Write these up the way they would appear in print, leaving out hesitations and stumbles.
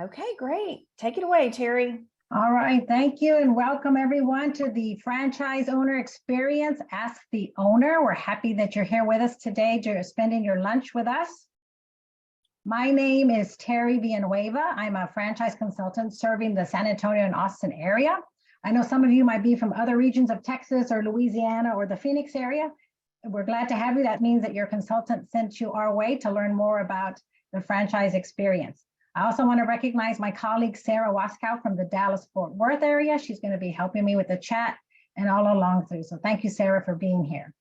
Okay, great. Take it away, Terry. All right, thank you and welcome everyone to the Franchise Owner Experience, Ask the Owner. We're happy that you're here with us today, spending your lunch with us. My name is Terry Villanueva. I'm a franchise consultant serving the San Antonio and Austin area. I know some of you might be from other regions of Texas or Louisiana or the Phoenix area. We're glad to have you. That means that your consultant sent you our way to learn more about the franchise experience. I also want to recognize my colleague, Sarah Waskow from the Dallas-Fort Worth area. She's going to be helping me with the chat and all along through. So thank you, Sarah, for being here.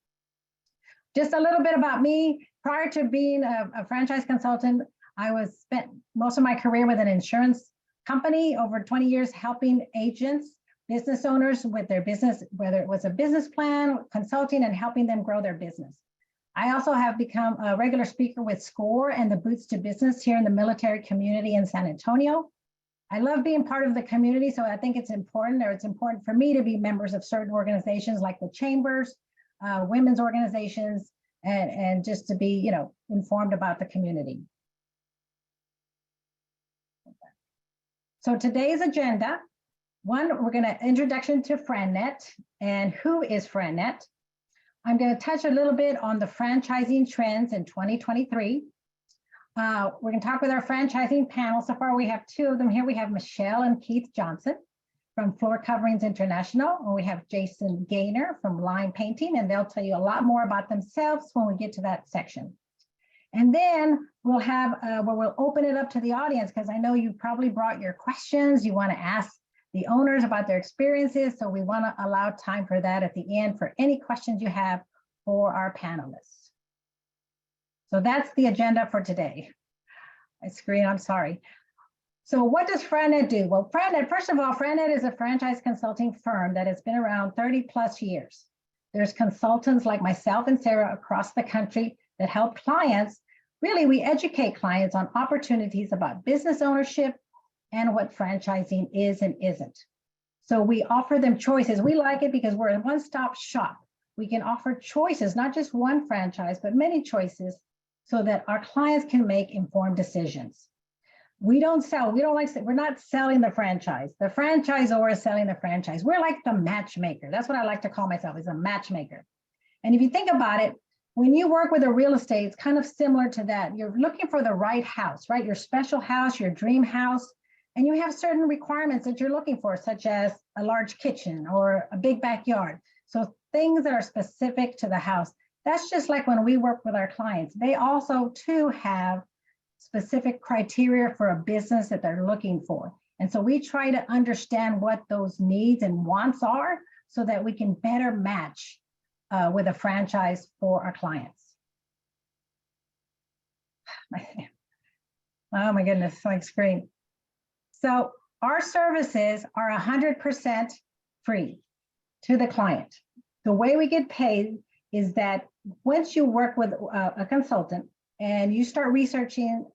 Just a little bit about me. Prior to being a franchise consultant, I spent most of my career with an insurance company, over 20 years helping agents, business owners with their business, whether it was a business plan, consulting, and helping them grow their business. I also have become a regular speaker with SCORE and the Boots to Business here in the military community in San Antonio. I love being part of the community, so I think it's important for me to be members of certain organizations like the chambers, women's organizations, and just to be, informed about the community. So today's agenda, one, we're going to introduction to FranNet and who is FranNet. I'm going to touch a little bit on the franchising trends in 2023. We're going to talk with our franchising panel. So far, we have two of them here. We have Michelle and Keith Johnson from Floor Coverings International, and we have Jason Gaynor from Line Painting, and they'll tell you a lot more about themselves when we get to that section. And then we'll have, we'll open it up to the audience, because I know you probably brought your questions. You want to ask the owners about their experiences. So we want to allow time for that at the end for any questions you have for our panelists. So that's the agenda for today. I'm sorry. So what does FranNet do? Well, FranNet, first of all, FranNet is a franchise consulting firm that has been around 30 plus years. There's consultants like myself and Sarah across the country that help clients. Really, we educate clients on opportunities about business ownership and what franchising is and isn't. So we offer them choices. We like it because we're a one-stop shop. We can offer choices, not just one franchise, but many choices, so that our clients can make informed decisions. We don't sell, we're not selling the franchise. The franchisor is selling the franchise. We're like the matchmaker. That's what I like to call myself, is a matchmaker. And if you think about it, when you work with a real estate, it's kind of similar to that. You're looking for the right house, right? Your special house, your dream house. And you have certain requirements that you're looking for, such as a large kitchen or a big backyard. So things that are specific to the house. That's just like when we work with our clients. They also too have specific criteria for a business that they're looking for. And so we try to understand what those needs and wants are so that we can better match with a franchise for our clients. Oh my goodness, my screen. So our services are 100% free to the client. The way we get paid is that once you work with a consultant and you start researching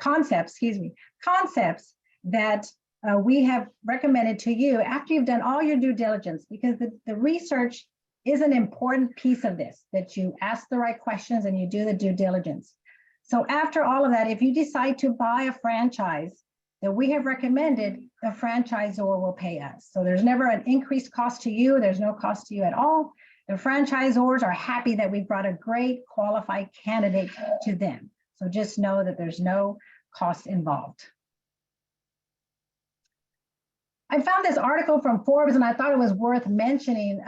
concepts that we have recommended to you after you've done all your due diligence, because the research is an important piece of this, that you ask the right questions and you do the due diligence. So after all of that, if you decide to buy a franchise that we have recommended, the franchisor will pay us. So there's never an increased cost to you. There's no cost to you at all. The franchisors are happy that we've brought a great qualified candidate to them. So just know that there's no cost involved. I found this article from Forbes and I thought it was worth mentioning,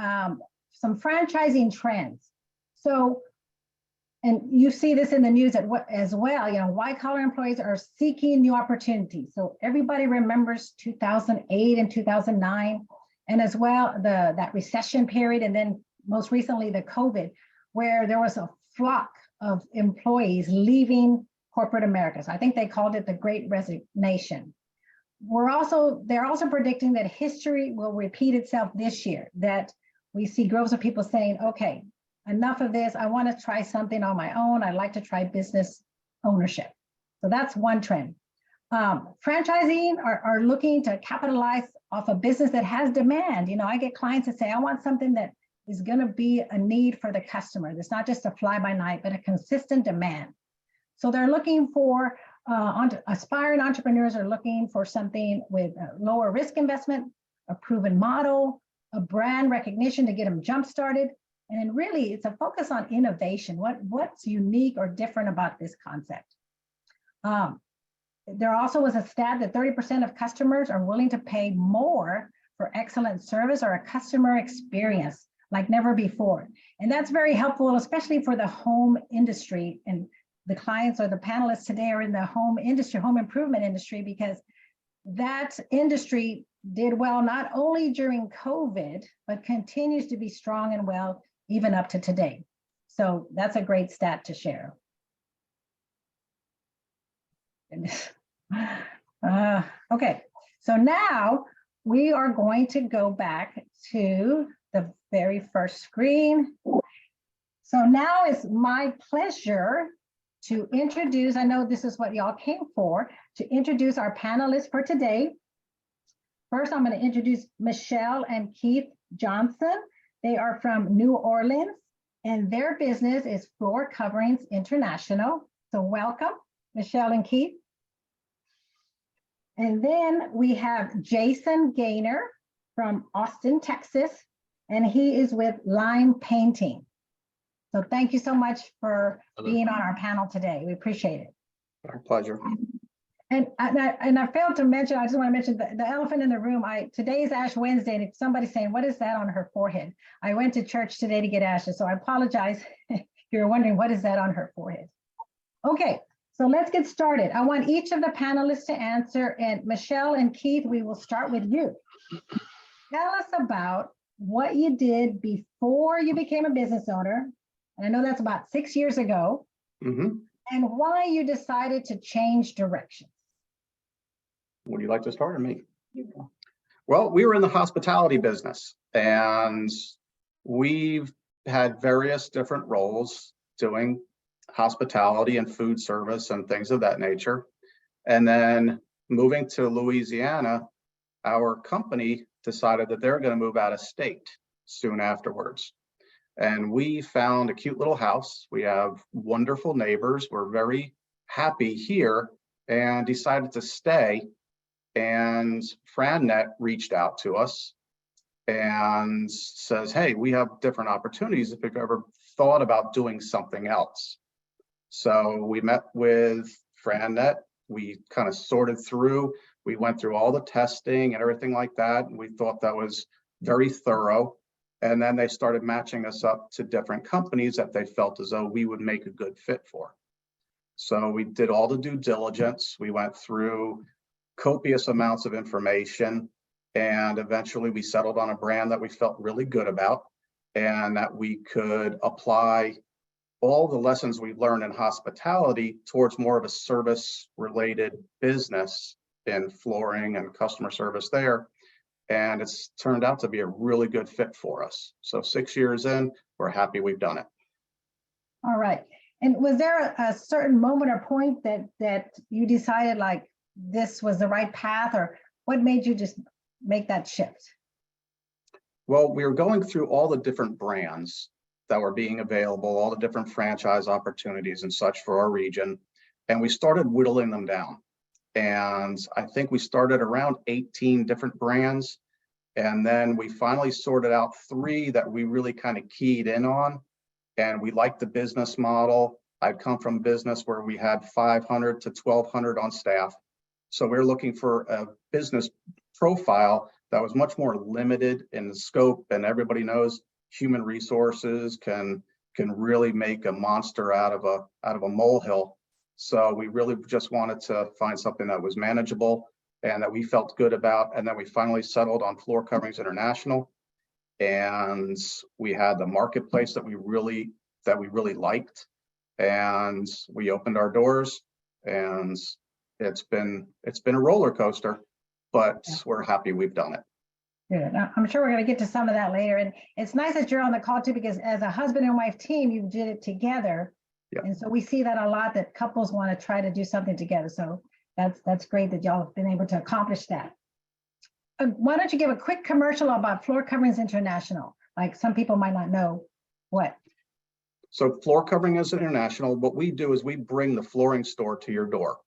some franchising trends. So, and you see this in the news as well, white collar employees are seeking new opportunities. So everybody remembers 2008 and 2009, and as well, that recession period, and then most recently the COVID, where there was a flock of employees leaving corporate America. So I think they called it the Great Resignation. They're also predicting that history will repeat itself this year, that we see groves of people saying, okay, enough of this. I want to try something on my own. I'd like to try business ownership. So that's one trend. Franchising are looking to capitalize off a business that has demand. I get clients that say, I want something that is going to be a need for the customer. It's not just a fly by night, but a consistent demand. So they're looking for aspiring entrepreneurs are looking for something with a lower risk investment, a proven model, a brand recognition to get them jump started. And then really it's a focus on innovation. What's unique or different about this concept? There also was a stat that 30% of customers are willing to pay more for excellent service or a customer experience like never before. And that's very helpful, especially for the home industry. And the clients or the panelists today are in the home industry, home improvement industry, because that industry did well, not only during COVID, but continues to be strong and well, even up to today. So that's a great stat to share. Okay, so now we are going to go back to the very first screen. So now it's my pleasure to introduce, I know this is what y'all came for, to introduce our panelists for today. First, I'm going to introduce Michelle and Keith Johnson. They are from New Orleans, and their business is Floor Coverings International. So welcome, Michelle and Keith. And then we have Jason Gaynor from Austin, Texas, and he is with Lime Painting. So thank you so much for being on our panel today. We appreciate it. Our pleasure. And I failed to mention, I just want to mention the elephant in the room. Today is Ash Wednesday, and if somebody's saying, what is that on her forehead? I went to church today to get ashes, so I apologize if you're wondering what is that on her forehead. Okay, so let's get started. I want each of the panelists to answer, and Michelle and Keith, we will start with you. Tell us about what you did before you became a business owner. And I know that's about 6 years ago, and why you decided to change directions. Would you like to start or me? Well, we were in the hospitality business, and we've had various different roles doing hospitality and food service and things of that nature. And then moving to Louisiana, our company decided that they're going to move out of state soon afterwards. And we found a cute little house. We have wonderful neighbors. We're very happy here and decided to stay. And FranNet reached out to us and says, hey, we have different opportunities if you've ever thought about doing something else. So we met with FranNet. We kind of sorted through. We went through all the testing and everything like that. And we thought that was very thorough. And then they started matching us up to different companies that they felt as though we would make a good fit for. So we did all the due diligence. We went through copious amounts of information, and eventually we settled on a brand that we felt really good about and that we could apply all the lessons we learned in hospitality towards more of a service related business in flooring and customer service there. And it's turned out to be a really good fit for us. So 6 years in, we're happy we've done it. All right. And was there a certain moment or point that you decided like this was the right path, or what made you just make that shift? Well, we were going through all the different brands that were being available, all the different franchise opportunities and such for our region. And we started whittling them down. And I think we started around 18 different brands. And then we finally sorted out 3 that we really kind of keyed in on. And we liked the business model. I'd come from business where we had 500 to 1,200 on staff. So we're looking for a business profile that was much more limited in the scope. And everybody knows human resources can really make a monster out of a molehill. So we really just wanted to find something that was manageable and that we felt good about. And then we finally settled on Floor Coverings International. And we had the marketplace that we really liked. And we opened our doors, and it's been a roller coaster, but we're happy we've done it. Good. I'm sure we're going to get to some of that later. And it's nice that you're on the call too, because as a husband and wife team, you did it together. Yeah. And so we see that a lot, that couples want to try to do something together. So that's great that y'all have been able to accomplish that. Why don't you give a quick commercial about Floor Coverings International? Like some people might not know what. So Floor Coverings International, what we do is we bring the flooring store to your door.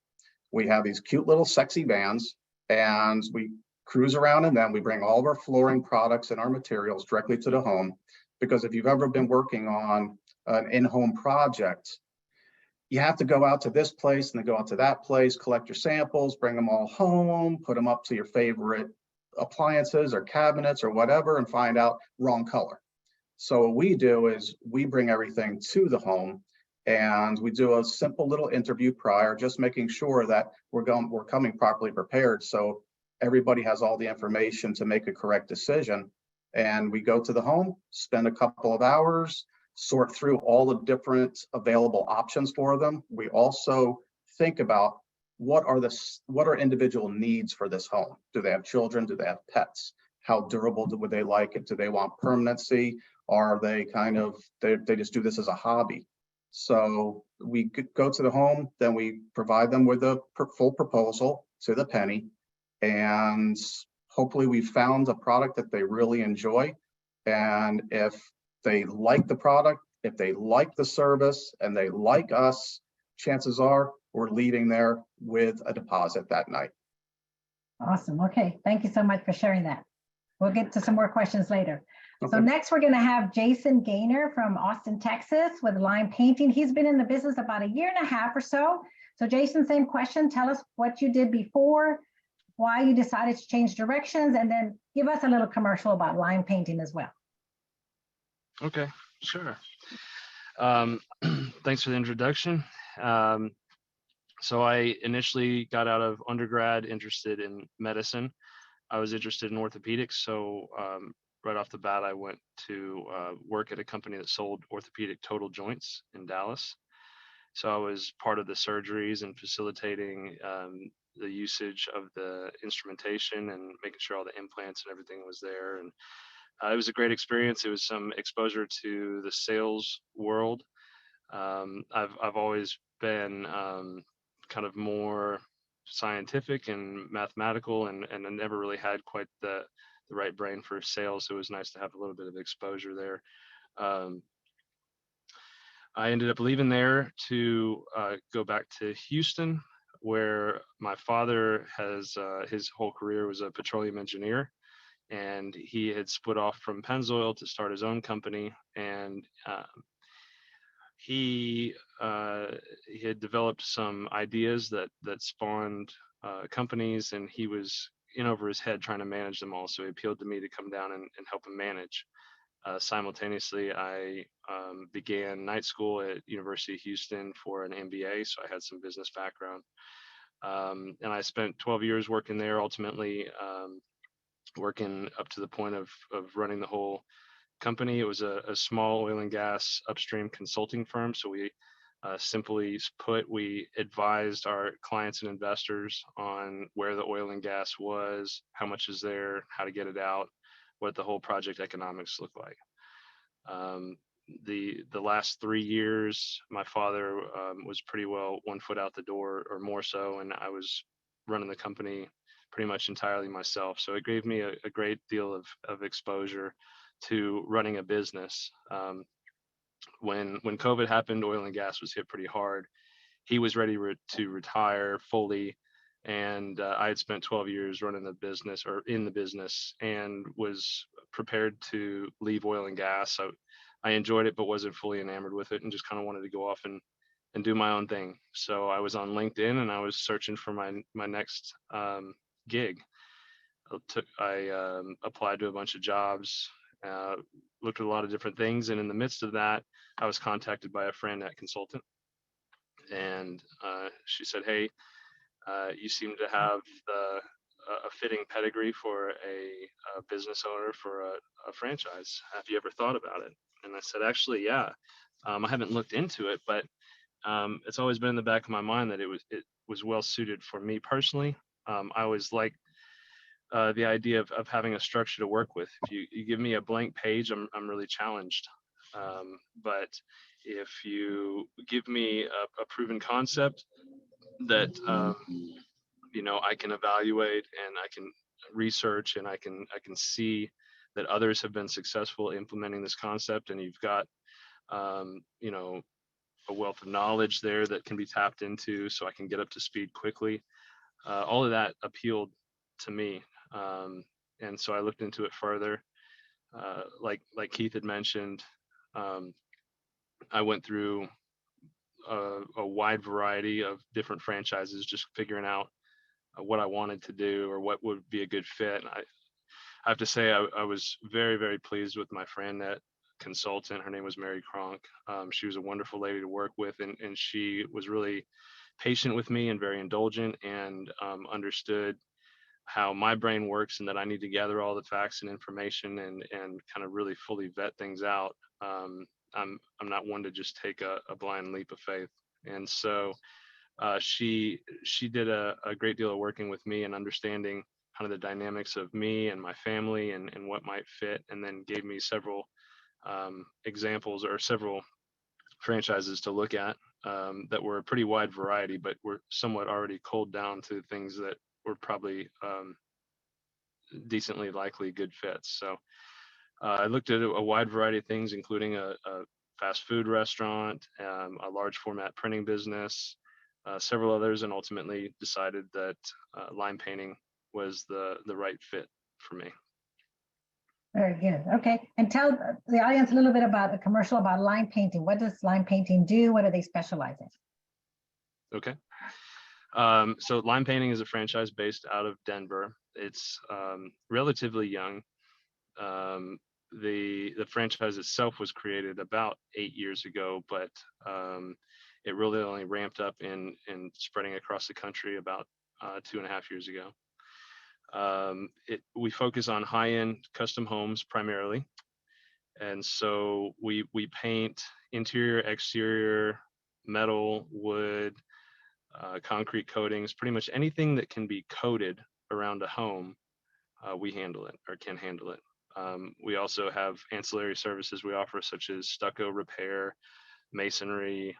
We have these cute little sexy vans, and we cruise around in them. We bring all of our flooring products and our materials directly to the home. Because if you've ever been working on an in-home project, you have to go out to this place and then go out to that place, collect your samples, bring them all home, put them up to your favorite appliances or cabinets or whatever, and find out wrong color. So what we do is we bring everything to the home, and we do a simple little interview prior, just making sure that we're coming properly prepared. So everybody has all the information to make a correct decision. And we go to the home, spend a couple of hours, sort through all the different available options for them. We also think about what are individual needs for this home. Do they have children? Do they have pets? How durable would they like it? Do they want permanency? Are they they just do this as a hobby? So we go to the home, then we provide them with a full proposal to the penny, and hopefully we found a product that they really enjoy. And if they like the product, if they like the service, and they like us, chances are we're leaving there with a deposit that night. Awesome. Okay. Thank you so much for sharing that. We'll get to some more questions later. Okay. So next we're going to have Jason Gaynor from Austin, Texas with Lime Painting. He's been in the business about 1.5 years or so. So Jason, same question. Tell us what you did before, why you decided to change directions, and then give us a little commercial about Lime Painting as well. Okay, sure. Thanks for the introduction. So I initially got out of undergrad interested in medicine. I was interested in orthopedics, so right off the bat, I went to work at a company that sold orthopedic total joints in Dallas. So I was part of the surgeries and facilitating the usage of the instrumentation and making sure all the implants and everything was there. And it was a great experience. It was some exposure to the sales world. I've always been kind of more scientific and mathematical, and I never really had quite the right brain for sales. So it was nice to have a little bit of exposure there. I ended up leaving there to go back to Houston, where my father has his whole career was a petroleum engineer, and he had split off from Pennzoil to start his own company. And he had developed some ideas that spawned companies, and he was in over his head trying to manage them all. So he appealed to me to come down and help him manage. Simultaneously, I began night school at University of Houston for an MBA, so I had some business background. And I spent 12 years working there, ultimately working up to the point of running the whole company. It was a small oil and gas upstream consulting firm. So we simply put, we advised our clients and investors on where the oil and gas was, how much is there, how to get it out, what the whole project economics look like. The last 3 years, my father was pretty well 1 foot out the door or more so, and I was running the company pretty much entirely myself. So it gave me a great deal of exposure to running a business. When COVID happened, oil and gas was hit pretty hard. He was ready to retire fully, and I had spent 12 years running the business or in the business, and was prepared to leave oil and gas. So I enjoyed it, but wasn't fully enamored with it, and just kind of wanted to go off and do my own thing. So I was on LinkedIn, and I was searching for my next gig. I applied to a bunch of jobs, looked at a lot of different things, and in the midst of that, I was contacted by a FranNet consultant, and she said, "Hey, you seem to have a fitting pedigree for a business owner for a franchise. Have you ever thought about it?" And I said, "Actually, yeah. I haven't looked into it, but it's always been in the back of my mind that it was well suited for me personally. I always like the idea of having a structure to work with. If you give me a blank page, I'm really challenged. But if you give me a proven concept that I can evaluate, and I can research, and I can see that others have been successful implementing this concept, and you've got a wealth of knowledge there that can be tapped into so I can get up to speed quickly. All of that appealed to me. And so I looked into it further. Like Keith had mentioned, I went through a wide variety of different franchises, just figuring out what I wanted to do or what would be a good fit. And I have to say, I was very, very pleased with my FranNet consultant. Her name was Mary Kronk. She was a wonderful lady to work with, and she was really patient with me and very indulgent, and understood how my brain works and that I need to gather all the facts and information and kind of really fully vet things out. I'm not one to just take a blind leap of faith. And so she did a great deal of working with me and understanding kind of the dynamics of me and my family and what might fit, and then gave me several examples or several franchises to look at that were a pretty wide variety, but were somewhat already culled down to things that were probably decently likely good fits. So I looked at a wide variety of things, including a fast food restaurant, a large format printing business, several others, and ultimately decided that lime painting was the right fit for me. Very good. Okay. And tell the audience a little bit about a commercial about lime painting. What does lime painting do? What do they specialize in? Okay. So Lime Painting is a franchise based out of Denver. It's relatively young. The franchise itself was created about 8 years ago, but it really only ramped up in spreading across the country about 2.5 years ago. We focus on high-end custom homes primarily. And so we paint interior, exterior, metal, wood, concrete coatings, pretty much anything that can be coated around a home, we handle it or can handle it. We also have ancillary services we offer, such as stucco repair, masonry,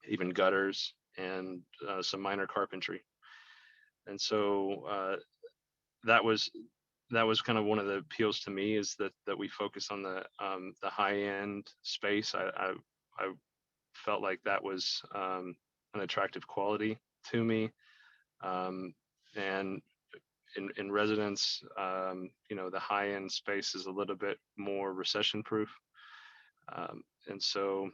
even gutters, and some minor carpentry. And so that was kind of one of the appeals to me, is that we focus on the high end space. I felt like that was an attractive quality to me, and in residence, the high end space is a little bit more recession proof, and so.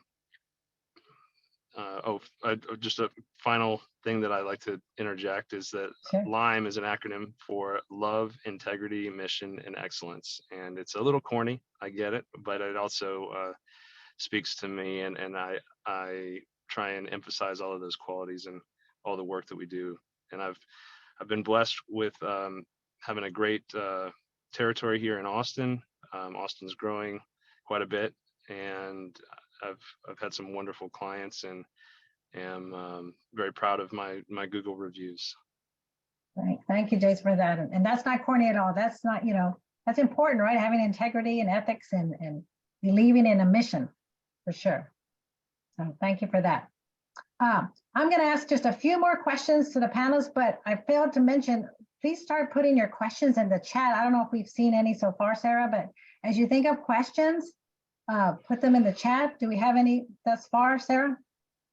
Just a final thing that I like to interject is that Sure. LIME is an acronym for Love, Integrity, Mission, and Excellence. And it's a little corny, I get it, but it also speaks to me, and I try and emphasize all of those qualities and all the work that we do. And I've been blessed with having a great territory here in Austin. Austin's growing quite a bit, and I've had some wonderful clients, and am very proud of my Google reviews. Right. Thank you, Jace, for that. And that's not corny at all. That's not, that's important, right? Having integrity and ethics and believing in a mission, for sure. So thank you for that. I'm going to ask just a few more questions to the panelists, but I failed to mention, please start putting your questions in the chat. I don't know if we've seen any so far, Sarah, but as you think of questions, put them in the chat. Do we have any thus far, Sarah?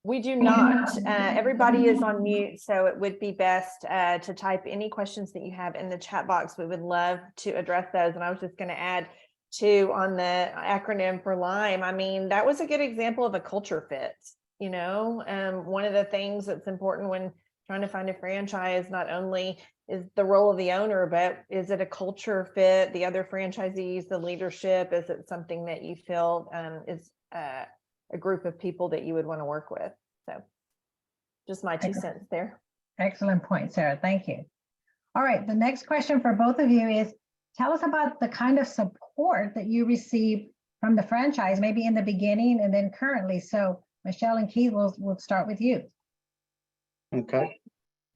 We do not. Everybody is on mute, so it would be best to type any questions that you have in the chat box. We would love to address those. And I was just going to add too, on the acronym for LIME, I mean, that was a good example of a culture fit. One of the things that's important when trying to find a franchise, not only is the role of the owner, but is it a culture fit, the other franchisees, the leadership? Is it something that you feel is a group of people that you would want to work with? So just my 2 cents there. Excellent point, Sarah. Thank you. All right. The next question for both of you is, tell us about the kind of support that you receive from the franchise, maybe in the beginning and then currently. So Michelle and Keith, we'll start with you. Okay.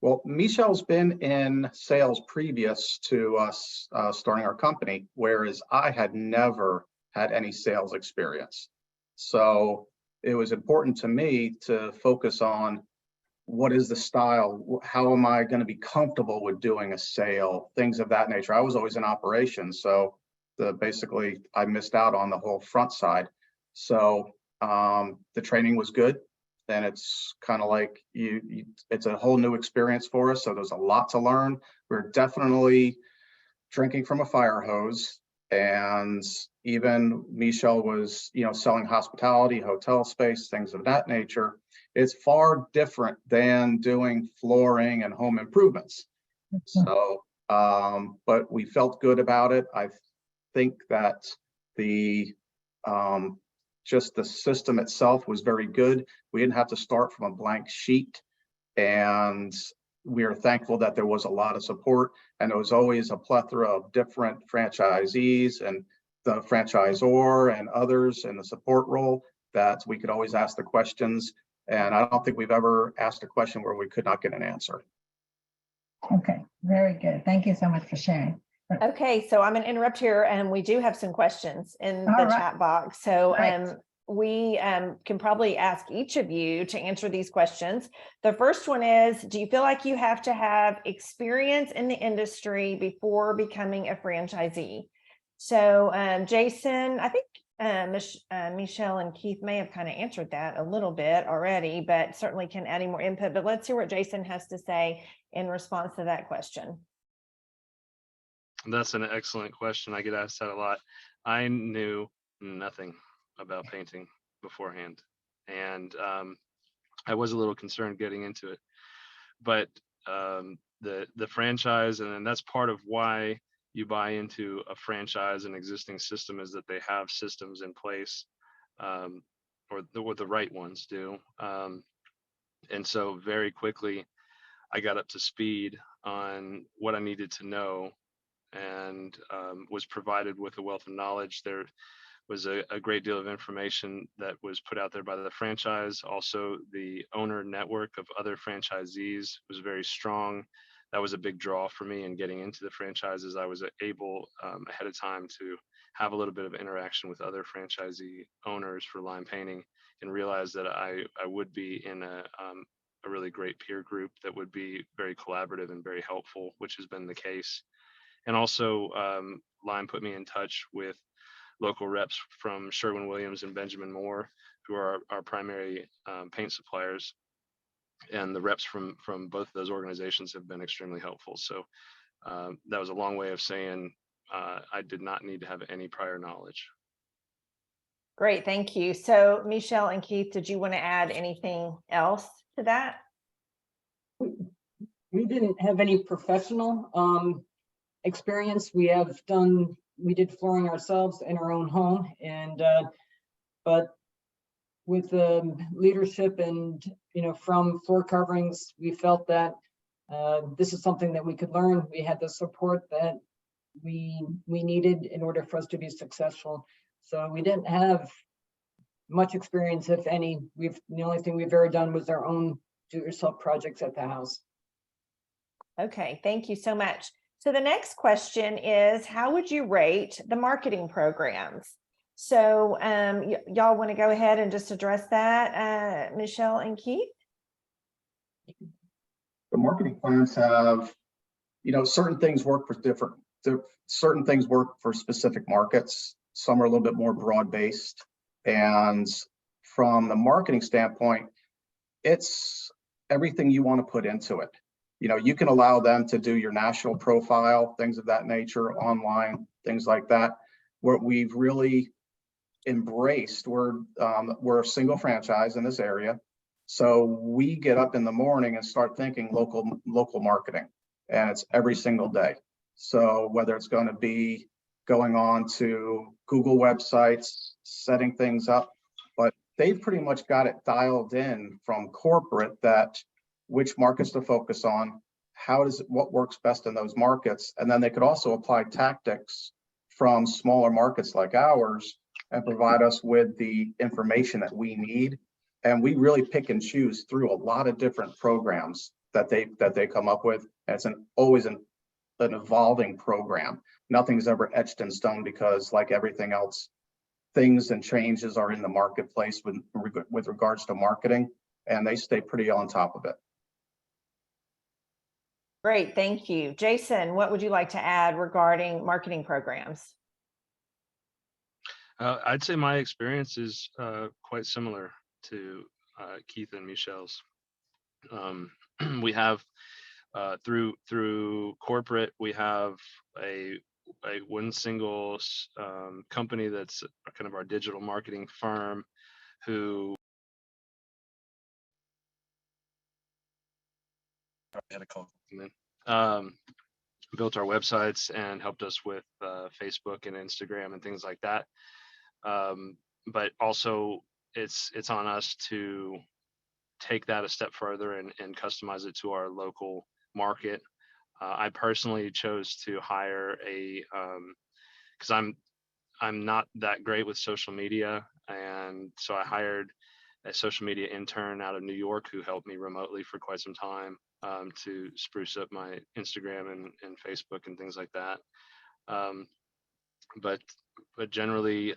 Well, Michelle's been in sales previous to us starting our company, whereas I had never had any sales experience. So it was important to me to focus on what is the style, how am I going to be comfortable with doing a sale, things of that nature. I was always in operations, so basically I missed out on the whole front side. So The training was good. And it's kind of like it's a whole new experience for us. So there's a lot to learn. We're definitely drinking from a fire hose. And even Michelle was, selling hospitality, hotel space, things of that nature. It's far different than doing flooring and home improvements. So, but we felt good about it. I think that just the system itself was very good. We didn't have to start from a blank sheet. And we are thankful that there was a lot of support, and there was always a plethora of different franchisees and the franchisor and others in the support role that we could always ask the questions. And I don't think we've ever asked a question where we could not get an answer. Okay, very good. Thank you so much for sharing. Okay, so I'm going to interrupt here, and we do have some questions in the All right. chat box. So Right. we can probably ask each of you to answer these questions. The first one is, do you feel like you have to have experience in the industry before becoming a franchisee? So Jason, I think Michelle and Keith may have kind of answered that a little bit already, but certainly can add any more input. But let's hear what Jason has to say in response to that question. That's an excellent question. I get asked that a lot. I knew nothing about painting beforehand, and I was a little concerned getting into it. But the franchise, and that's part of why you buy into a franchise and existing system, is that they have systems in place, or the right ones do. And so very quickly, I got up to speed on what I needed to know, and was provided with a wealth of knowledge. There was a great deal of information that was put out there by the franchise. Also, the owner network of other franchisees was very strong. That was a big draw for me in getting into the franchises. I was able ahead of time to have a little bit of interaction with other franchisee owners for Lime Painting, and realize that I would be in a really great peer group that would be very collaborative and very helpful, which has been the case. And also, Lime put me in touch with local reps from Sherwin-Williams and Benjamin Moore, who are our primary paint suppliers. And the reps from both of those organizations have been extremely helpful. So that was a long way of saying I did not need to have any prior knowledge. Great, thank you. So Michelle and Keith, did you want to add anything else to that? We didn't have any professional experience. We did flooring ourselves in our own home, and but with the leadership and from Floor Coverings, we felt that this is something that we could learn. We had the support that we needed in order for us to be successful. So we didn't have much experience, if any. The only thing we've ever done was our own do-it-yourself projects at the house. Okay, thank you so much. So the next question is, how would you rate the marketing programs? So y'all want to go ahead and just address that, Michelle and Keith? The marketing plans have, certain things work for certain things work for specific markets. Some are a little bit more broad-based. And from the marketing standpoint, it's everything you want to put into it. You can allow them to do your national profile, things of that nature, online, things like that. What we've really embraced, we're a single franchise in this area. So we get up in the morning and start thinking local marketing, and it's every single day. So whether it's going to be going on to Google websites, setting things up, but they've pretty much got it dialed in from corporate that which markets to focus on, what works best in those markets. And then they could also apply tactics from smaller markets like ours and provide us with the information that we need. And we really pick and choose through a lot of different programs that they come up with. And it's always an evolving program. Nothing's ever etched in stone, because like everything else, things and changes are in the marketplace with regards to marketing, and they stay pretty on top of it. Great, thank you. Jason, what would you like to add regarding marketing programs? I'd say my experience is quite similar to Keith and Michelle's. Um, we have through corporate, we have a one single company that's kind of our digital marketing firm who had a call built our websites and helped us with Facebook and Instagram and things like that. But also it's on us to take that a step further and customize it to our local market. I personally chose to hire a because I'm not that great with social media, and so I hired a social media intern out of New York who helped me remotely for quite some time to spruce up my Instagram and Facebook and things like that. Um, but generally,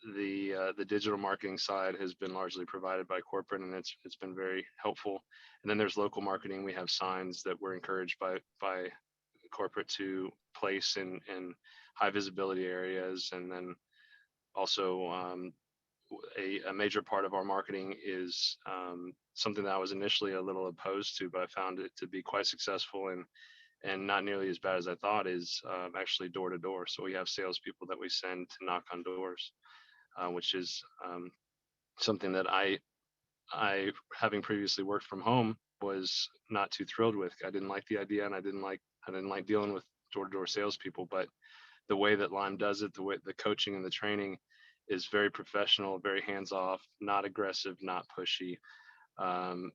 the digital marketing side has been largely provided by corporate, and it's been very helpful. And then there's local marketing. We have signs that we're encouraged by corporate to place in high visibility areas, and then also a major part of our marketing is something that I was initially a little opposed to, but I found it to be quite successful and not nearly as bad as I thought, is actually door to door. So we have salespeople that we send to knock on doors, which is something that I, having previously worked from home, was not too thrilled with. I didn't like the idea, and I didn't like dealing with door to door salespeople. But the way that Lime does it, the way the coaching and the training is very professional, very hands off, not aggressive, not pushy, and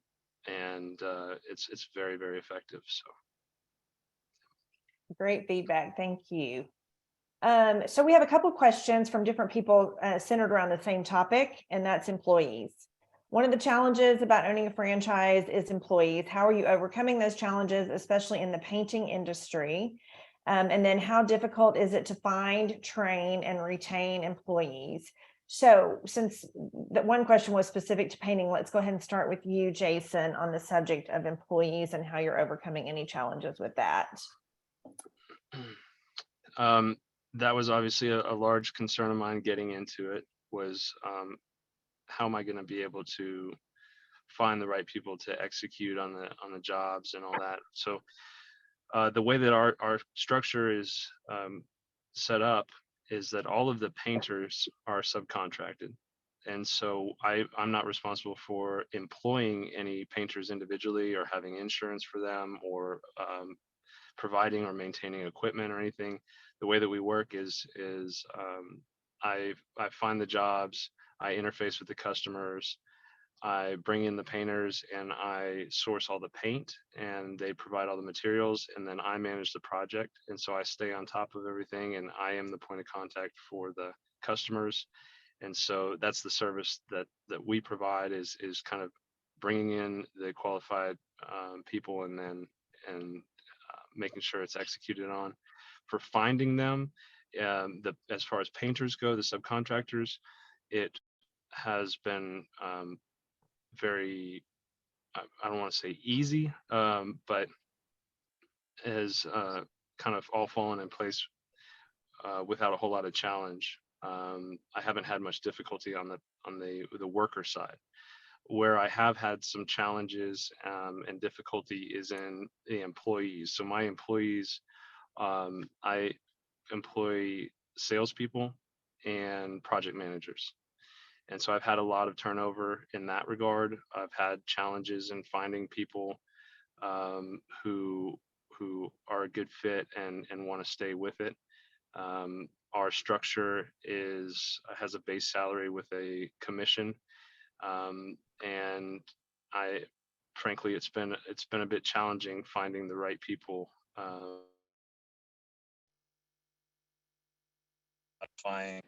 it's very, very effective. So. Great feedback. Thank you. So we have a couple questions from different people centered around the same topic, and that's employees. One of the challenges about owning a franchise is employees. How are you overcoming those challenges, especially in the painting industry? And then how difficult is it to find, train, and retain employees? So since that one question was specific to painting, let's go ahead and start with you, Jason, on the subject of employees and how you're overcoming any challenges with that. That was obviously a large concern of mine getting into it, was how am I going to be able to find the right people to execute on the jobs and all that. So the way that our structure is set up is that all of the painters are subcontracted. And so I'm not responsible for employing any painters individually or having insurance for them or providing or maintaining equipment or anything. The way that we work is I find the jobs, I interface with the customers, I bring in the painters, and I source all the paint, and they provide all the materials, and then I manage the project. And so I stay on top of everything, and I am the point of contact for the customers. And so that's the service that we provide, is kind of bringing in the qualified people, and then making sure it's executed on. For finding them, as far as painters go, the subcontractors, it has been very, I don't want to say easy, but has kind of all fallen in place without a whole lot of challenge. I haven't had much difficulty on the worker side. Where I have had some challenges and difficulty is in the employees. So my employees, I employ salespeople and project managers. And so I've had a lot of turnover in that regard. I've had challenges in finding people who are a good fit and want to stay with it. Our structure has a base salary with a commission. And frankly, it's been a bit challenging finding the right people. Find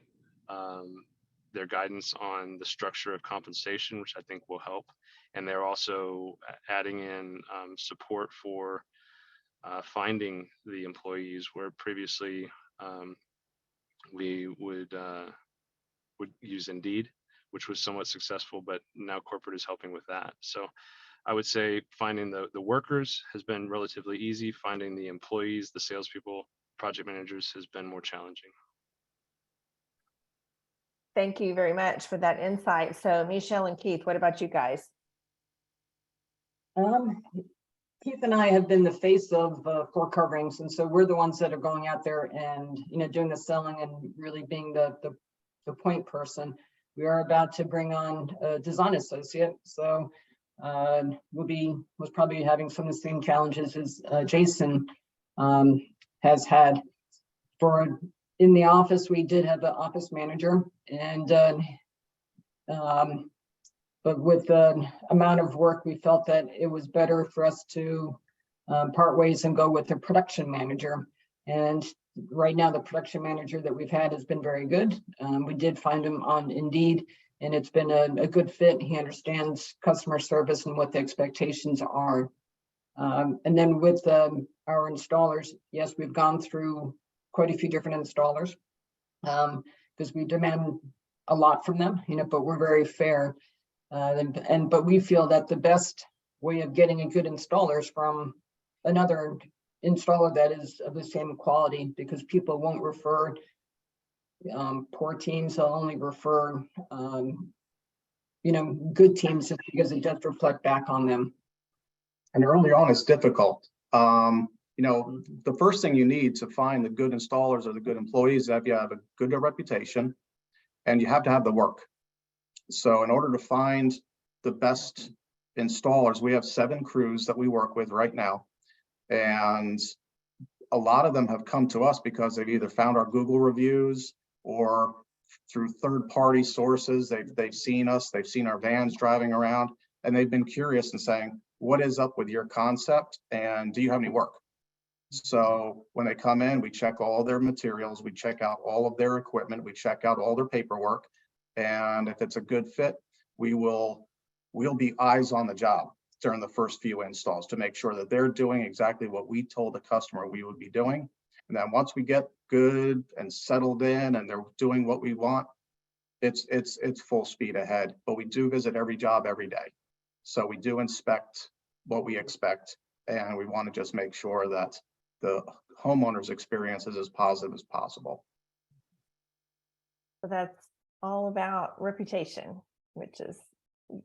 their guidance on the structure of compensation, which I think will help. And they're also adding in support for finding the employees, where previously we would use Indeed, which was somewhat successful, but now corporate is helping with that. So I would say finding the workers has been relatively easy. Finding the employees, the salespeople, project managers has been more challenging. Thank you very much for that insight. So Michelle and Keith, what about you guys? Keith and I have been the face of floor coverings, and so we're the ones that are going out there and, doing the selling and really being the point person. We are about to bring on a design associate, so was probably having some of the same challenges as Jason has had. In the office, we did have an office manager, and but with the amount of work, we felt that it was better for us to part ways and go with the production manager. And right now, the production manager that we've had has been very good. We did find him on Indeed, and it's been a good fit. He understands customer service and what the expectations are. And then with our installers, yes, we've gone through quite a few different installers because we demand a lot from them, but we're very fair. But we feel that the best way of getting a good installer is from another installer that is of the same quality, because people won't refer poor teams. They'll only refer good teams, just because it does reflect back on them. And early on, it's difficult. The first thing you need to find the good installers or the good employees is that you have a good reputation, and you have to have the work. So in order to find the best installers, we have 7 crews that we work with right now. And a lot of them have come to us because they've either found our Google reviews or through third-party sources. They've seen us, they've seen our vans driving around, and they've been curious and saying, what is up with your concept, and do you have any work? So when they come in, we check all their materials, we check out all of their equipment, we check out all their paperwork. And if it's a good fit, we'll be eyes on the job during the first few installs to make sure that they're doing exactly what we told the customer we would be doing. And then once we get good and settled in and they're doing what we want, it's full speed ahead. But we do visit every job every day. So we do inspect what we expect, and we want to just make sure that the homeowner's experience is as positive as possible. So that's all about reputation, which is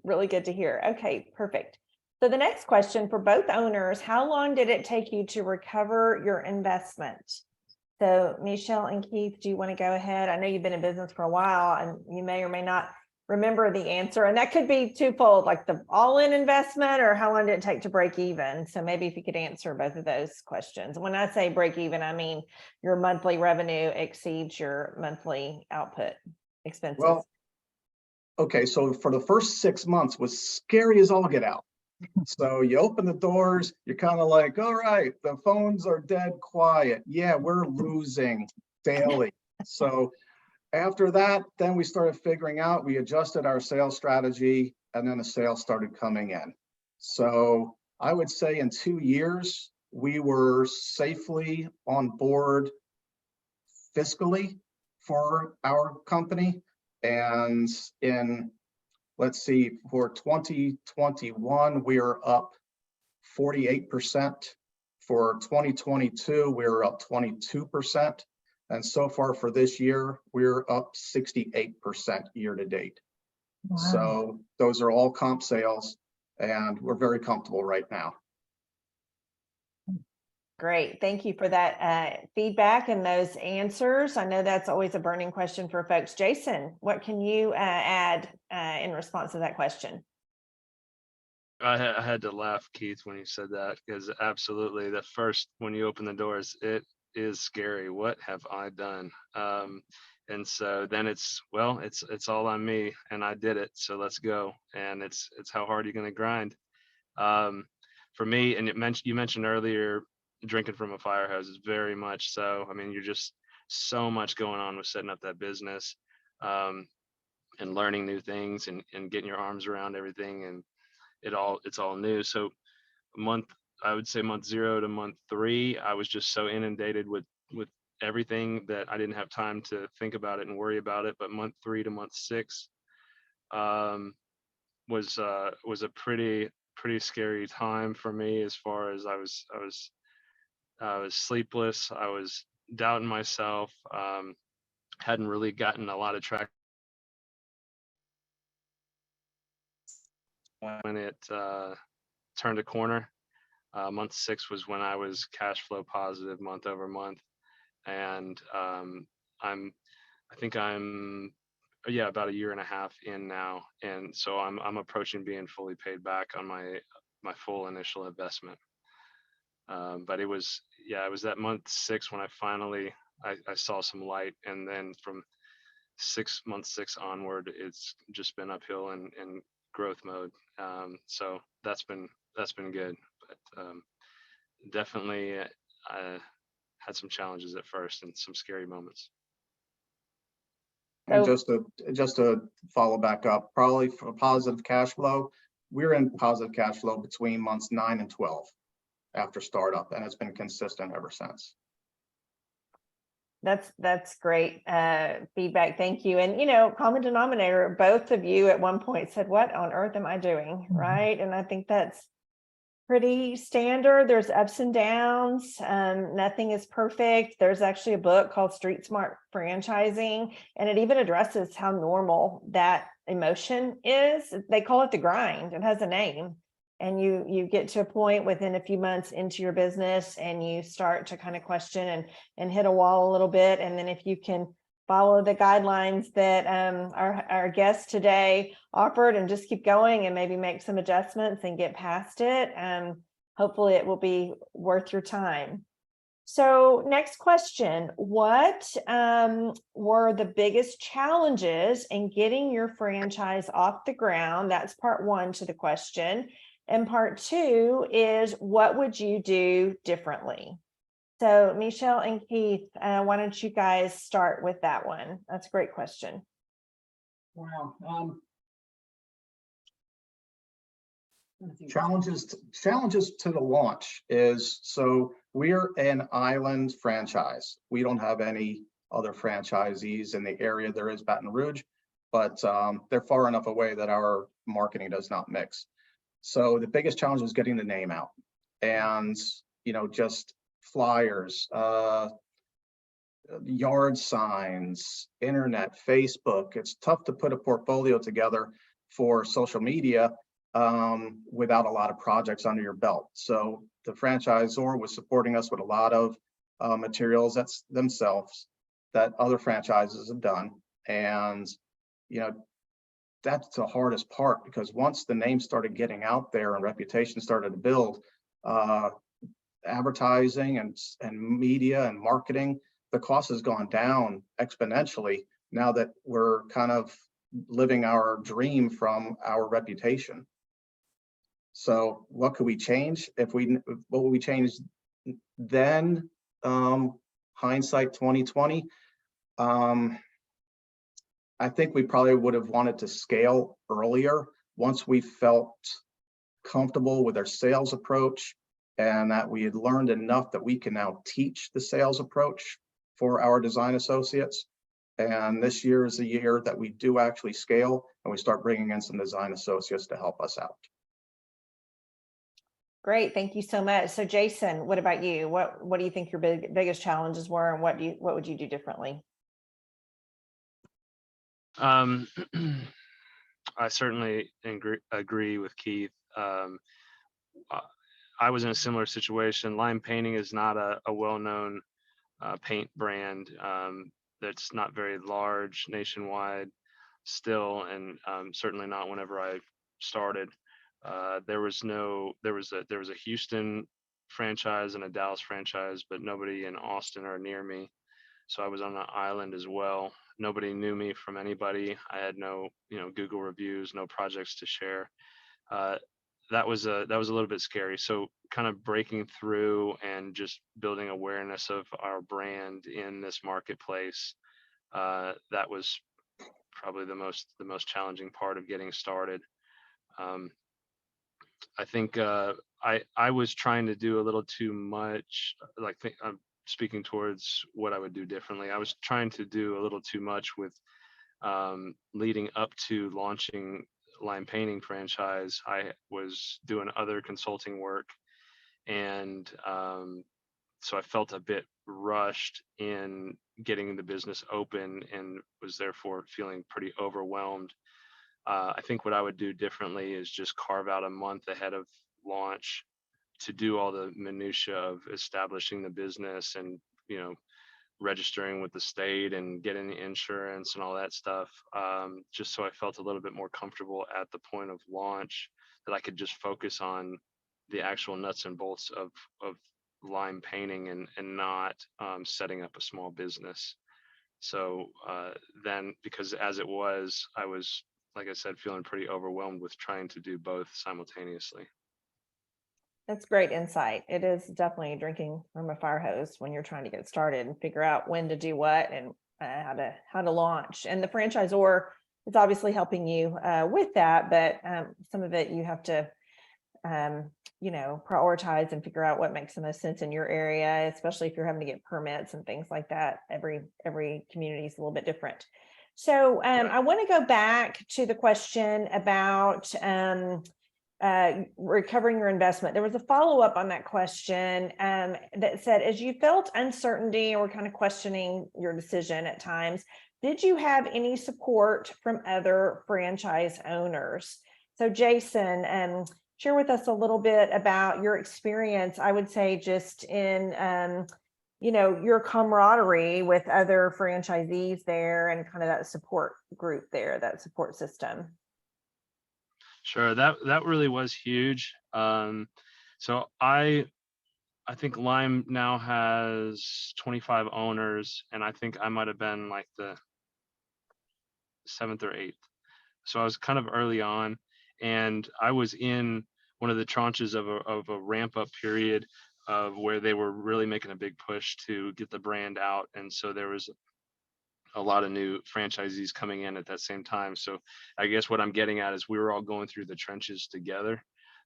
really good to hear. Okay, perfect. So the next question for both owners, how long did it take you to recover your investment? So Michelle and Keith, do you want to go ahead? I know you've been in business for a while and you may or may not remember the answer, and that could be twofold, like the all-in investment or how long did it take to break even? So maybe if you could answer both of those questions. When I say break even, I mean your monthly revenue exceeds your monthly output expenses. Well, okay, so for the first 6 months was scary as all get out. So you open the doors, you're kind of like, all right, the phones are dead quiet. Yeah, we're losing daily. So after that, then we started figuring out, we adjusted our sales strategy, and then the sales started coming in. So I would say in 2 years, we were safely on board fiscally for our company. And in, let's see, for 2021, we are up 48%. For 2022, we're up 22%. And so far for this year, we're up 68% year to date. Wow. So those are all comp sales, and we're very comfortable right now. Great. Thank you for that feedback and those answers. I know that's always a burning question for folks. Jason, what can you add in response to that question? I had to laugh, Keith, when you said that, because absolutely the first, when you open the doors, it is scary. What have I done? And so then it's all on me, and I did it. So let's go. And it's how hard you're going to grind. For me, and you mentioned earlier, drinking from a fire hose is very much so. I mean, you're just so much going on with setting up that business, and learning new things and getting your arms around everything, and it's all new. So I would say month 0 to month 3, I was just so inundated with everything that I didn't have time to think about it and worry about it. But month 3 to month 6 was a pretty scary time for me, as far as I was sleepless. I was doubting myself. Hadn't really gotten a lot of traction when it turned a corner. Month 6 was when I was cash flow positive month over month, and I think I'm yeah, about a year and a half in now, and so I'm approaching being fully paid back on my full initial investment. But it was, yeah, it was that month 6 when I finally I saw some light, and then from month 6 onward, it's just been uphill and growth mode. So that's been good, but definitely had some challenges at first and some scary moments. And So- just to follow back up, probably for positive cash flow, we're in positive cash flow between months 9 and 12 after startup, and it's been consistent ever since. That's great feedback. Thank you. And common denominator, both of you at one point said, "What on earth am I doing?" Right. And I think that's pretty standard. There's ups and downs. Nothing is perfect. There's actually a book called Street Smart Franchising, and it even addresses how normal that emotion is. They call it the grind. It has a name. And you get to a point within a few months into your business, and you start to kind of question and hit a wall a little bit. And then if you can follow the guidelines that our guest today offered and just keep going and maybe make some adjustments and get past it, hopefully it will be worth your time. So next question, what were the biggest challenges in getting your franchise off the ground? That's part 1 to the question. And part 2 is, what would you do differently? So Michelle and Keith, why don't you guys start with that one? That's a great question. Wow. Challenges to the launch is, so we're an island franchise. We don't have any other franchisees in the area. There is Baton Rouge, but they're far enough away that our marketing does not mix. So the biggest challenge is getting the name out, and just flyers, yard signs, internet, Facebook. It's tough to put a portfolio together for social media without a lot of projects under your belt. So the franchisor was supporting us with a lot of materials that's themselves that other franchises have done. And, that's the hardest part, because once the name started getting out there and reputation started to build, advertising and media and marketing, the cost has gone down exponentially now that we're kind of living our dream from our reputation. So what could we change? What would we change then? Hindsight 2020. I think we probably would have wanted to scale earlier once we felt comfortable with our sales approach, and that we had learned enough that we can now teach the sales approach for our design associates. And this year is the year that we do actually scale, and we start bringing in some design associates to help us out. Great, thank you so much. So Jason, what about you? What do you think your biggest challenges were, and what would you do differently? I certainly agree with Keith. I was in a similar situation. Lime Painting is not a well-known paint brand. That's not very large nationwide still, and certainly not whenever I started. There was a Houston franchise and a Dallas franchise, but nobody in Austin or near me. So I was on an island as well. Nobody knew me from anybody. I had no, Google reviews, no projects to share. That was a little bit scary. So kind of breaking through and just building awareness of our brand in this marketplace. That was probably the most challenging part of getting started. I think I was trying to do a little too much, I'm speaking towards what I would do differently. I was trying to do a little too much with leading up to launching Lime Painting franchise. I was doing other consulting work, and so I felt a bit rushed in getting the business open, and was therefore feeling pretty overwhelmed. I think what I would do differently is just carve out a month ahead of launch to do all the minutia of establishing the business and, you know, registering with the state and getting the insurance and all that stuff. Just so I felt a little bit more comfortable at the point of launch, that I could just focus on the actual nuts and bolts of lime painting and not setting up a small business. So then, because as it was, I was, like I said, feeling pretty overwhelmed with trying to do both simultaneously. That's great insight. It is definitely drinking from a fire hose when you're trying to get started and figure out when to do what and how to launch. And the franchisor is obviously helping you with that, but some of it you have to you know, prioritize and figure out what makes the most sense in your area, especially if you're having to get permits and things like that. Every community is a little bit different. So I want to go back to the question about recovering your investment. There was a follow-up on that question that said, as you felt uncertainty or kind of questioning your decision at times, did you have any support from other franchise owners? So Jason, share with us a little bit about your experience, I would say just in, you know, your camaraderie with other franchisees there and kind of that support group there, that support system. Sure, that really was huge. So I think Lime now has 25 owners, and I think I might have been like the 7th or 8th. So I was kind of early on, and I was in one of the tranches of a ramp up period of where they were really making a big push to get the brand out. And so there was a lot of new franchisees coming in at that same time. So I guess what I'm getting at is we were all going through the trenches together.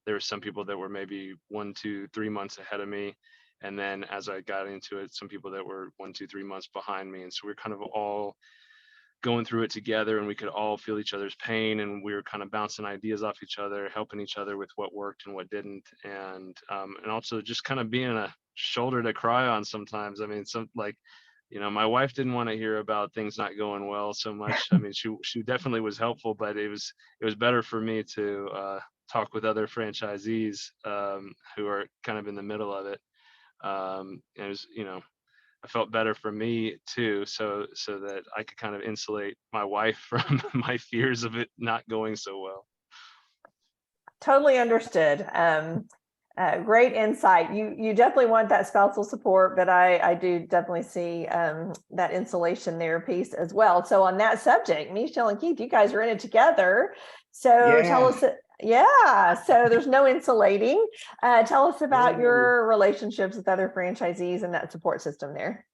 There were some people that were maybe 1, 2, 3 months ahead of me. And then as I got into it, some people that were 1, 2, 3 months behind me. And so we're kind of all going through it together, and we could all feel each other's pain, and we were kind of bouncing ideas off each other, helping each other with what worked and what didn't. And also just kind of being a shoulder to cry on sometimes. I mean, you know, my wife didn't want to hear about things not going well so much. I mean, she definitely was helpful, but it was better for me to talk with other franchisees who are kind of in the middle of it. It was, you know, I felt better for me too, so that I could kind of insulate my wife from my fears of it not going so well. Totally understood. Great insight. You definitely want that spousal support, but I do definitely see that insulation there piece as well. So on that subject, Michelle and Keith, you guys are in it together. So tell us, so there's no insulating. Tell us about your relationships with other franchisees and that support system there.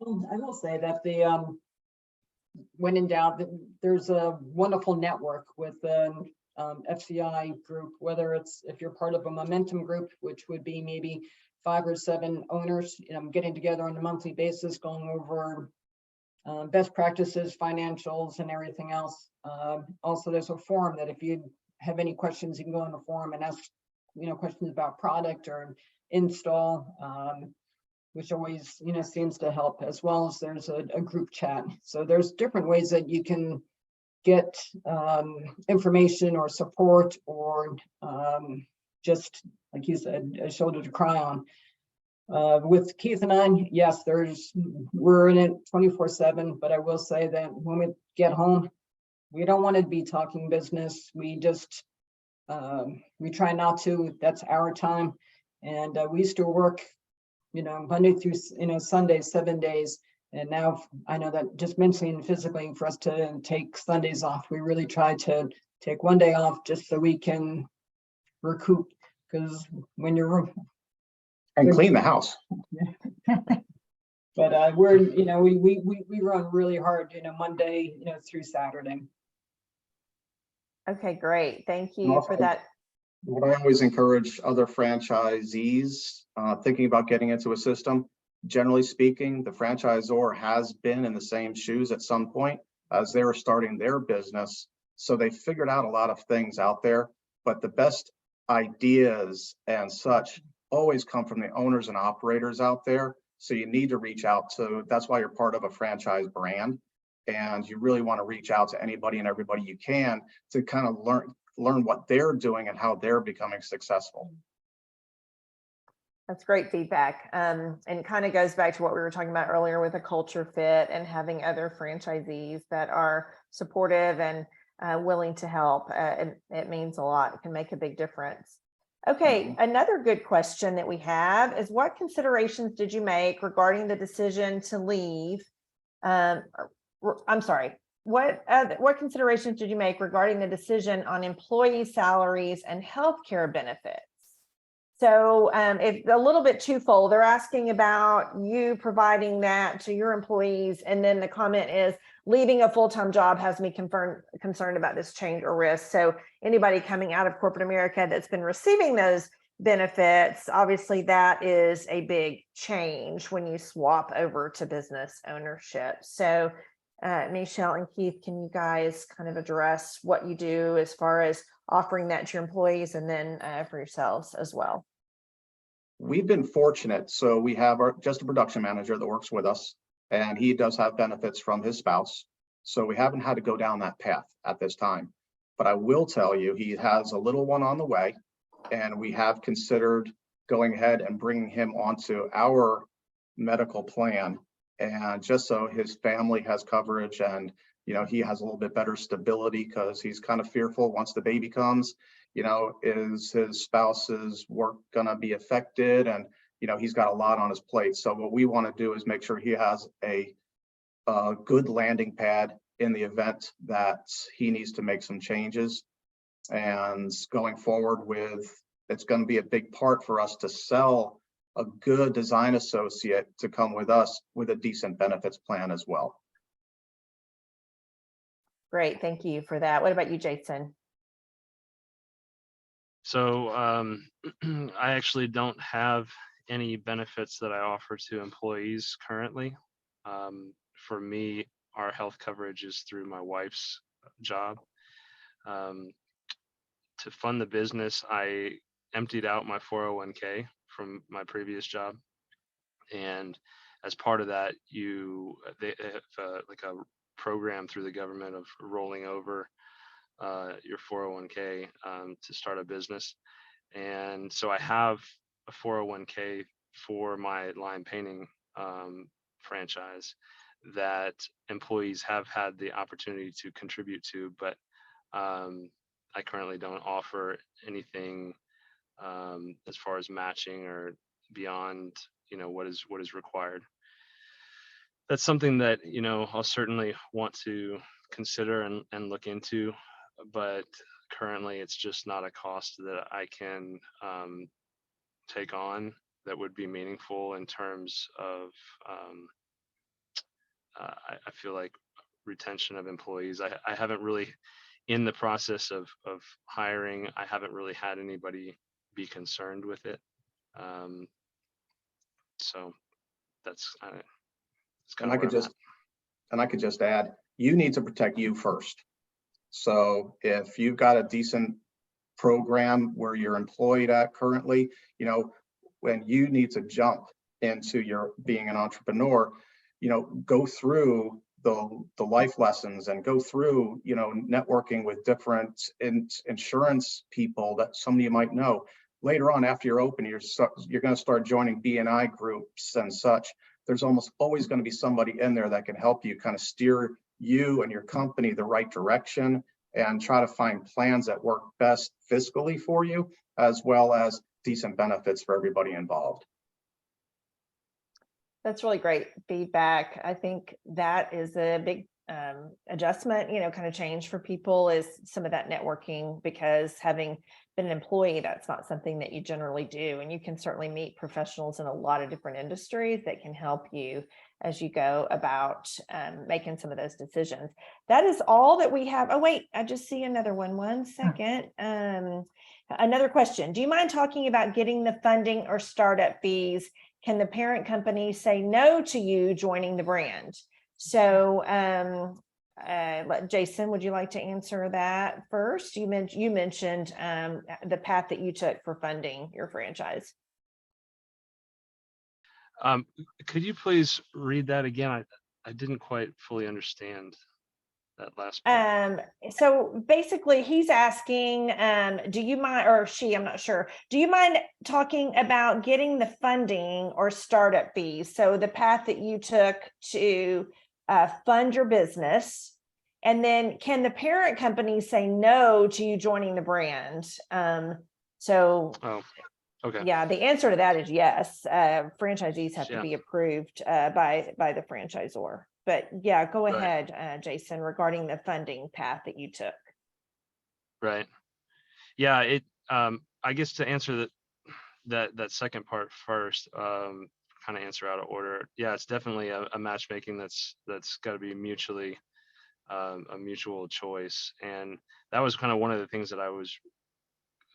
I will say that when in doubt, there's a wonderful network with FCI group, whether if you're part of a momentum group, which would be maybe 5 or 7 owners, getting together on a monthly basis, going over best practices, financials, and everything else. Also, there's a forum that if you have any questions, you can go on the forum and ask, questions about product or install, which always, seems to help, as well as there's a group chat. So there's different ways that you can get information or support, or just like you said, a shoulder to cry on. With Keith and I, yes, we're in it 24/7, but I will say that when we get home, we don't want to be talking business. We just we try not to. That's our time, and we used to work, Monday through Sunday, 7 days. And now I know that just mentally and physically, for us to take Sundays off, we really try to take one day off just so we can recoup. Because when you're and clean the house. But we're we run really hard, Monday through Saturday. Okay, great. Thank you for that. What I always encourage other franchisees thinking about getting into a system, generally speaking, the franchisor has been in the same shoes at some point as they were starting their business. So they figured out a lot of things out there, but the best ideas and such always come from the owners and operators out there. So you need to reach out to, that's why you're part of a franchise brand. and you really want to reach out to anybody and everybody you can to kind of learn what they're doing and how they're becoming successful. That's great feedback. And kind of goes back to what we were talking about earlier with a culture fit and having other franchisees that are supportive and willing to help. It means a lot. It can make a big difference. Okay, another good question that we have is, what considerations did you make regarding the decision to leave? I'm sorry. What considerations did you make regarding the decision on employee salaries and healthcare benefits? So it's a little bit twofold. They're asking about you providing that to your employees. And then the comment is, leaving a full-time job has me concerned about this change or risk. So anybody coming out of corporate America that's been receiving those benefits, obviously that is a big change when you swap over to business ownership. So Michelle and Keith, can you guys kind of address what you do as far as offering that to your employees, and then for yourselves as well? We've been fortunate. So we have just a production manager that works with us, and he does have benefits from his spouse. So we haven't had to go down that path at this time. But I will tell you, he has a little one on the way, and we have considered going ahead and bringing him onto our medical plan, and just so his family has coverage, and he has a little bit better stability, because he's kind of fearful once the baby comes, is his spouse's work gonna be affected? And he's got a lot on his plate. So what we want to do is make sure he has a good landing pad in the event that he needs to make some changes. And going forward it's going to be a big part for us to sell a good design associate to come with us with a decent benefits plan as well. Great, thank you for that. What about you, Jason? So I actually don't have any benefits that I offer to employees currently. For me, our health coverage is through my wife's job. To fund the business, I emptied out my 401k from my previous job. And as part of that, they have like a program through the government of rolling over your 401k to start a business. And so I have a 401k for my line painting franchise that employees have had the opportunity to contribute to, but I currently don't offer anything as far as matching or beyond what is required. That's something that I'll certainly want to consider and look into, but currently it's just not a cost that I can take on that would be meaningful in terms of I feel like retention of employees. I haven't really, in the process of hiring, I haven't really had anybody be concerned with it. So that's kind And of I could just add, you need to protect you first. So if you've got a decent program where you're employed at currently, when you need to jump into your being an entrepreneur, go through the life lessons and go through, networking with different insurance people that somebody you might know. Later on, after you're open, you're going to start joining B&I groups and such. There's almost always going to be somebody in there that can help you kind of steer you and your company the right direction and try to find plans that work best fiscally for you, as well as decent benefits for everybody involved. That's really great feedback. I think that is a big adjustment, kind of change for people, is some of that networking, because having been an employee, that's not something that you generally do. And you can certainly meet professionals in a lot of different industries that can help you as you go about making some of those decisions. That is all that we have. Oh, wait, I just see another one. One second. Another question. Do you mind talking about getting the funding or startup fees? Can the parent company say no to you joining the brand? So Jason, would you like to answer that first? You mentioned the path that you took for funding your franchise. Could you please read that again? I didn't quite fully understand that last part. So basically he's asking, do you mind, or she, I'm not sure, do you mind talking about getting the funding or startup fees? So the path that you took to fund your business, and then can the parent company say no to you joining the brand? So Oh, okay. yeah, the answer to that is yes. Franchisees have to Yeah. be approved by the franchisor. But yeah, go Right. ahead, Jason, regarding the funding path that you took. Right. Yeah, I guess to answer that second part first, kind of answer out of order. Yeah, it's definitely a matchmaking that's got to be mutually a mutual choice. And that was kind of one of the things that I was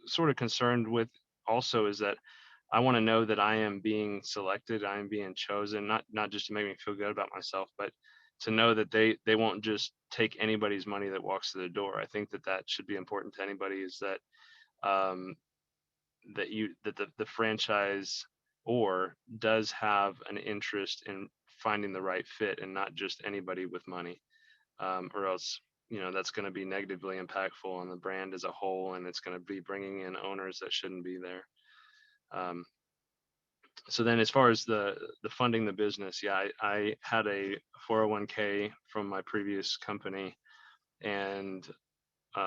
sort of concerned with also, is that I want to know that I am being selected, I am being chosen, not just to make me feel good about myself, but to know that they won't just take anybody's money that walks through the door. I think that should be important to anybody, is that um, that the franchise or does have an interest in finding the right fit, and not just anybody with money, or else that's going to be negatively impactful on the brand as a whole, and it's going to be bringing in owners that shouldn't be there. So then as far as the funding the business, yeah, I had a 401k from my previous company, and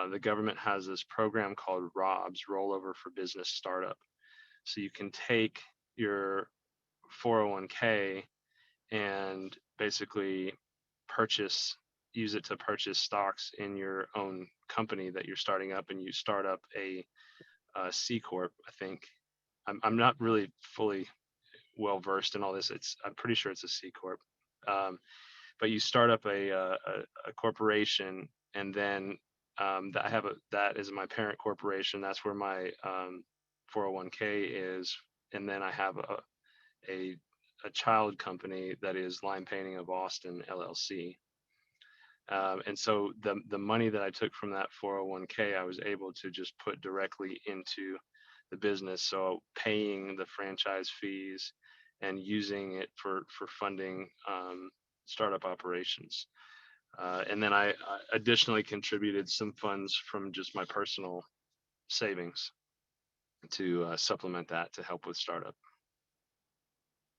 the government has this program called ROBS, Rollover for Business Startup. So you can take your 401k and basically use it to purchase stocks in your own company that you're starting up, and you start up a C Corp, I think. I'm not really fully well versed in all this. I'm pretty sure it's a C Corp. But you start up a corporation, and then that is my parent corporation. That's where my 401k is, and then I have a child company that is Lime Painting of Austin LLC. And so the money that I took from that 401k, I was able to just put directly into the business. So paying the franchise fees and using it for funding startup operations. And then I additionally contributed some funds from just my personal savings to supplement that to help with startup.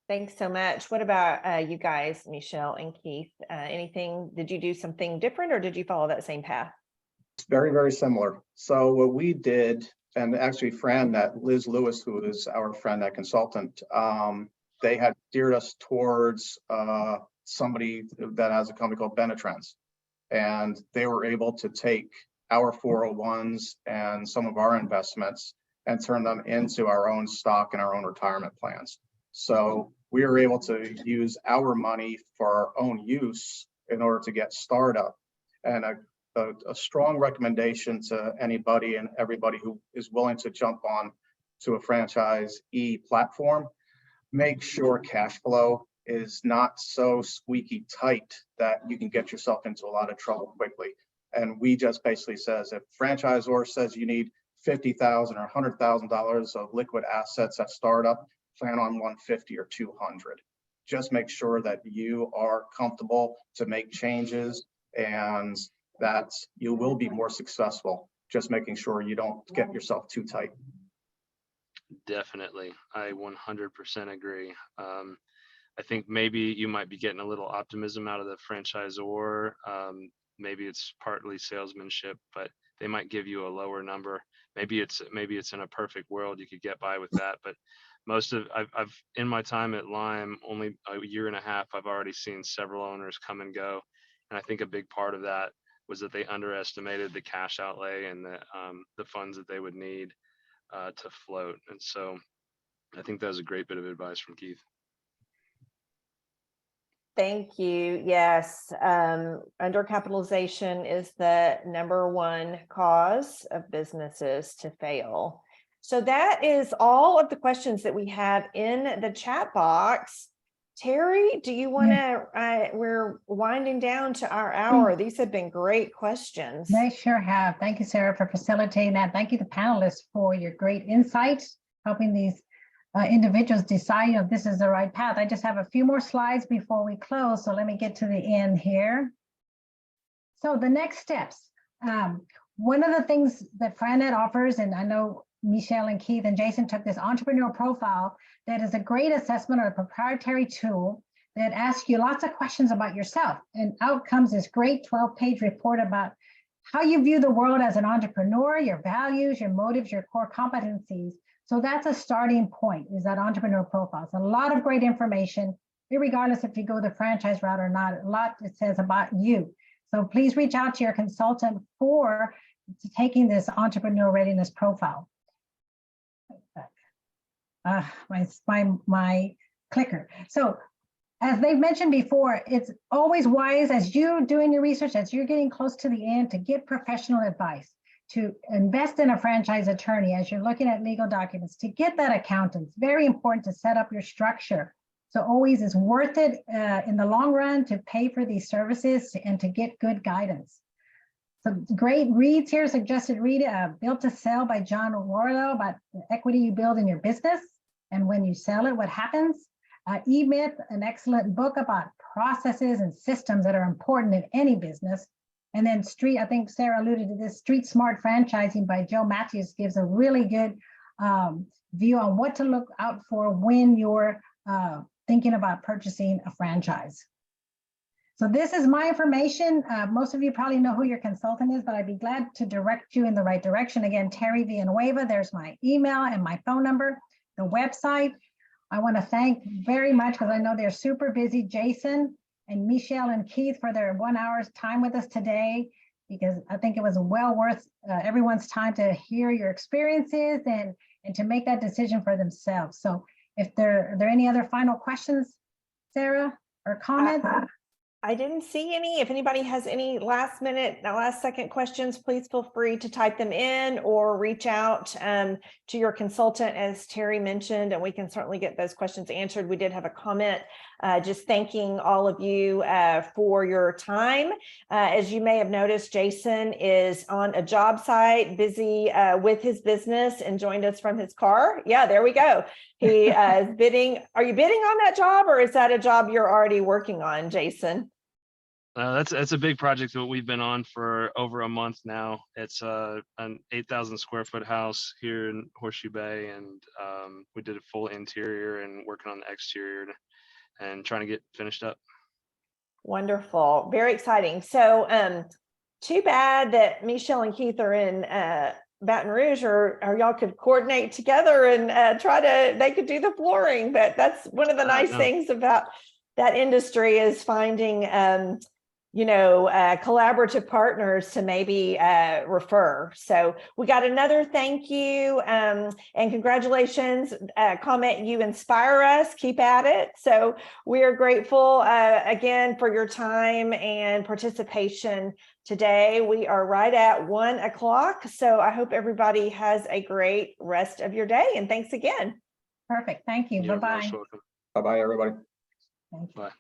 Thanks so much. What about you guys, Michelle and Keith? Anything, did you do something different, or did you follow that same path? It's very, very similar. So what we did, and actually that Liz Lewis, who is our friend, that consultant, they had steered us towards somebody that has a company called Benetrends. And they were able to take our 401s and some of our investments and turn them into our own stock and our own retirement plans. So we were able to use our money for our own use in order to get startup. And a strong recommendation to anybody and everybody who is willing to jump on to a franchisee platform, make sure cash flow is not so squeaky tight that you can get yourself into a lot of trouble quickly. And we just basically says, if franchisor says you need $50,000 or $100,000 of liquid assets at startup, plan on 150 or 200. Just make sure that you are comfortable to make changes and that you will be more successful. Just making sure you don't get yourself too tight. Definitely. I 100% agree. I think maybe you might be getting a little optimism out of the franchisor. Maybe it's partly salesmanship, but they might give you a lower number. Maybe it's in a perfect world you could get by with that. But I've in my time at Lime, only a year and a half, I've already seen several owners come and go. And I think a big part of that was that they underestimated the cash outlay and the funds that they would need to float. And so I think that was a great bit of advice from Keith. Thank you. Yes, undercapitalization is the #1 cause of businesses to fail. So that is all of the questions that we have in the chat box. Terry, do you want to, we're winding down to our hour. These have been great questions. They sure have. Thank you, Sarah, for facilitating that. Thank you, the panelists, for your great insights, helping these individuals decide, this is the right path. I just have a few more slides before we close, so let me get to the end here. So the next steps. One of the things that FranNet offers, and I know Michelle and Keith and Jason took this entrepreneur profile, that is a great assessment or a proprietary tool that asks you lots of questions about yourself. And out comes this great 12-page report about how you view the world as an entrepreneur, your values, your motives, your core competencies. So that's a starting point, is that entrepreneur profile. It's a lot of great information, regardless if you go the franchise route or not. A lot it says about you. So please reach out to your consultant for taking entrepreneur readiness profile. My clicker. So as they've mentioned before, it's always wise, as you're doing your research, as you're getting close to the end, to get professional advice, to invest in a franchise attorney as you're looking at legal documents, to get that accountant. It's very important to set up your structure. So always it's worth it in the long run to pay for these services and to get good guidance. So great reads here, suggested read, Built to Sell by John Warlow, about the equity you build in your business. And when you sell it, what happens? E-Myth, an excellent book about processes and systems that are important in any business. And then I think Sarah alluded to this, Street Smart Franchising by Joe Matthews gives a really good view on what to look out for when you're thinking about purchasing a franchise. So this is my information. Most of you probably know who your consultant is, but I'd be glad to direct you in the right direction. Again, Terry Villanueva, there's my email and my phone number, the website. I want to thank very much, because I know they're super busy, Jason and Michelle and Keith, for their 1 hour's time with us today, because I think it was well worth everyone's time to hear your experiences and to make that decision for themselves. So if are there any other final questions, Sarah, or comments? I didn't see any. If anybody has any last second questions, please feel free to type them in or reach out to your consultant, as Terry mentioned, and we can certainly get those questions answered. We did have a comment just thanking all of you for your time. As you may have noticed, Jason is on a job site, busy with his business, and joined us from his car. Yeah, there we go. He is bidding. Are you bidding on that job, or is that a job you're already working on, Jason? That's a big project that we've been on for over a month now. It's an 8,000 square foot house here in Horseshoe Bay, and we did a full interior and working on the exterior and trying to get finished up. Wonderful, very exciting. So too bad that Michelle and Keith are in Baton Rouge, or y'all could coordinate together and they could do the flooring. But that's one of the nice things about that industry, is finding collaborative partners to maybe refer. So we got another thank you and congratulations comment. You inspire us, keep at it. So we are grateful again for your time and participation today. We are right at 1 o'clock. So I hope everybody has a great rest of your day, and thanks again. Perfect, thank you. You're Bye-bye. most welcome. Bye-bye, everybody. Thank you. Bye.